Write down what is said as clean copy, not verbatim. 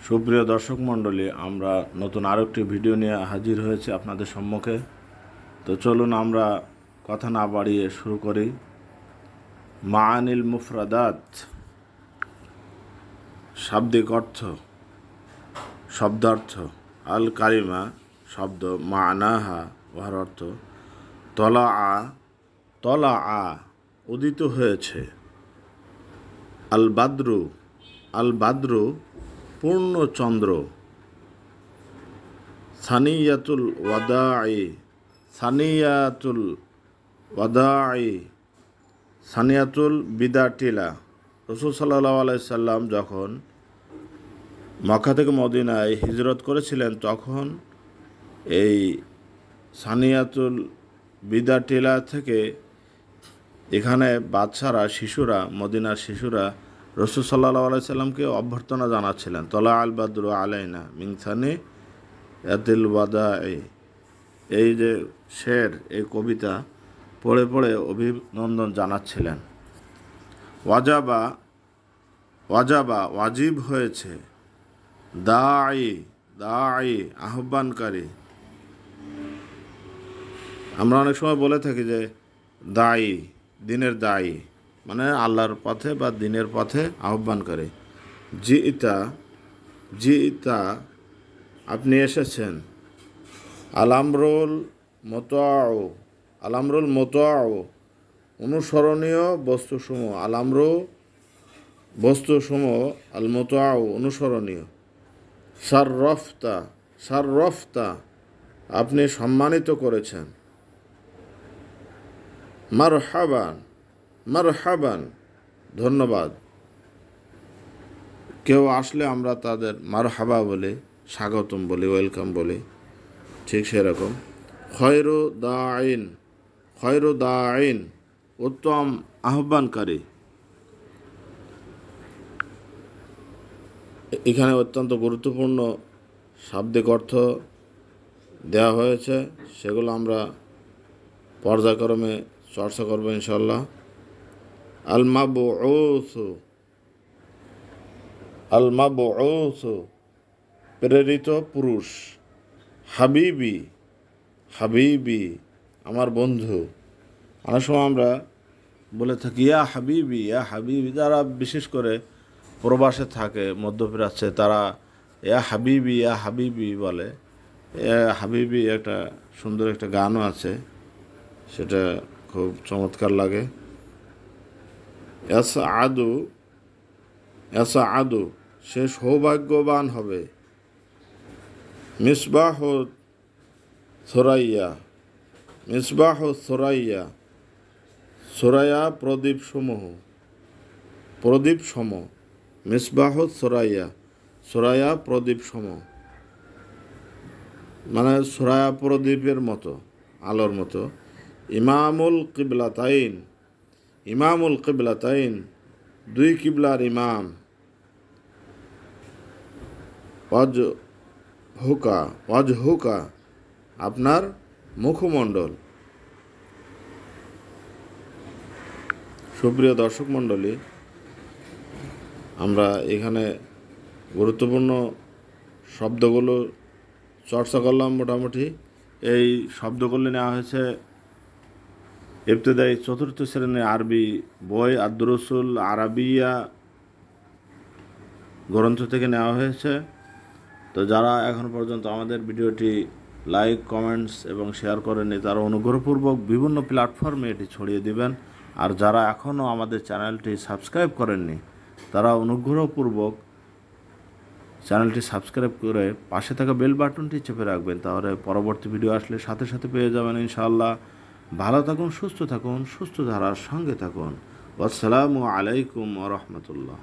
সুপ্রিয় দর্শক মণ্ডলী, আমরা নতুন আরেকটি ভিডিও নিয়ে হাজির হয়েছি আপনাদের সম্মুখে। তো চলুন আমরা কথা না বাড়িয়ে শুরু করি। মাআনিল মুফরাদাত, শাব্দিক অর্থ, শব্দার্থ। আল কারিমা শব্দ, মা'নাহা উহার অর্থ। তলাআ, তলাআ উদিত হয়েছে। আল বাদরু, আল বাদরু পূর্ণ চন্দ্র। সানিয়াতুল ওয়াদাই, সানিয়াতুল ওয়াদাই, সানিয়াতুল বিদা টিলা। রাসূল সাল্লাল্লাহু আলাইহি সাল্লাম যখন মক্কা থেকে মদিনায় হিজরত করেছিলেন, তখন এই সানিয়াতুল বিদা টিলা থেকে এখানে বাচ্চারা, শিশুরা, মদিনার শিশুরা রাসূল সাল্লাল্লাহু আলাইহি সাল্লামকে অভ্যর্থনা জানাচ্ছিলেন। তলা আল বাদরু আলাইনা মিন সানিয়াতিল ওয়াদাই। এই যে শের, এই কবিতা পড়ে পড়ে অভিনন্দন জানাচ্ছিলেন। ওয়াজাবা, ওয়াজাবা ওয়াজিব হয়েছে। দাঈ, দাঈ আহ্বানকারী। আমরা অনেক সময় বলে থাকি যে দায়ী, দিনের দায়ী মানে আল্লাহর পথে বা দিনের পথে আহ্বানকারী। জিইতা, জিইতা আপনি এসেছেন। আলামরুল মোতাউ, আলামরুল মোতাউ অনুসরণীয় বস্তুসমূহ। আলামরু বস্তুসমূহ, আল মোতাউ অনুসরণীয়। শাররফতা, শাররফতা আপনি সম্মানিত করেছেন। মারহাবান, মারহাবান ধন্যবাদ। কেউ আসলে আমরা তাদের মারহাবা বলি, স্বাগতম বলি, ওয়েলকাম বলি। ঠিক সেরকম খয়রু দাইন, খয়রু দাইন উত্তম আহ্বানকারী। এখানে অত্যন্ত গুরুত্বপূর্ণ শাব্দিক অর্থ দেওয়া হয়েছে, সেগুলো আমরা পর্যায়ক্রমে চর্চা করব ইনশাল্লাহ। আল মাবউসু, আল মাবউসু প্রেরিত পুরুষ। হাবিবি, হাবিবি আমার বন্ধু। অনেক সময় আমরা বলে থাকি ইয়া হাবিবি, ইয়া হাবিবি। যারা বিশেষ করে প্রবাসে থাকে, মধ্যপ্রাচ্যে, তারা ইয়া হাবিবি, ইয়া হাবিবি বলে। হাবিবি একটা সুন্দর একটা গানও আছে, সেটা খুব চমৎকার লাগে। এসা আদু, এসা আদু সে সৌভাগ্যবান হবে। মিসবাহ সোরাইয়া, মিসবাহ সোরাইয়া, সোরাইয়া প্রদীপ সমূহ, প্রদীপ সম। মিসবাহ সোরাইয়া, সোরাইয়া প্রদীপ সম মানে সোরায়া প্রদীপের মতো, আলোর মতো। ইমামুল কিবলাতাইন, ইমামুল কিবলাতাইন দুই কিবলার ইমাম। ওয়াজ হুকা, ওয়াজ হুকা আপনার মুখমণ্ডল। সুপ্রিয় দর্শক মণ্ডলী, আমরা এখানে গুরুত্বপূর্ণ শব্দগুলো চর্চা করলাম মোটামুটি। এই শব্দগুলো নেওয়া হয়েছে ইবতেদায়ী চতুর্থ শ্রেণীর আরবি বই আদ-দুরুসুল আরাবিয়া গ্রন্থ থেকে নেওয়া হয়েছে। তো যারা এখন পর্যন্ত আমাদের ভিডিওটি লাইক, কমেন্টস এবং শেয়ার করেননি, তারা অনুগ্রহপূর্বক বিভিন্ন প্ল্যাটফর্মে এটি ছড়িয়ে দিবেন। আর যারা এখনও আমাদের চ্যানেলটি সাবস্ক্রাইব করেননি, তারা অনুগ্রহপূর্বক চ্যানেলটি সাবস্ক্রাইব করে পাশে থাকা বেল বাটনটি চেপে রাখবেন। তাহলে পরবর্তী ভিডিও আসলে সাথে সাথে পেয়ে যাবেন ইনশাআল্লাহ। ভালো থাকুন, সুস্থ থাকুন, সুস্থ ধারার সঙ্গে থাকুন। আসসালামু আলাইকুম ওয়া রাহমাতুল্লাহ।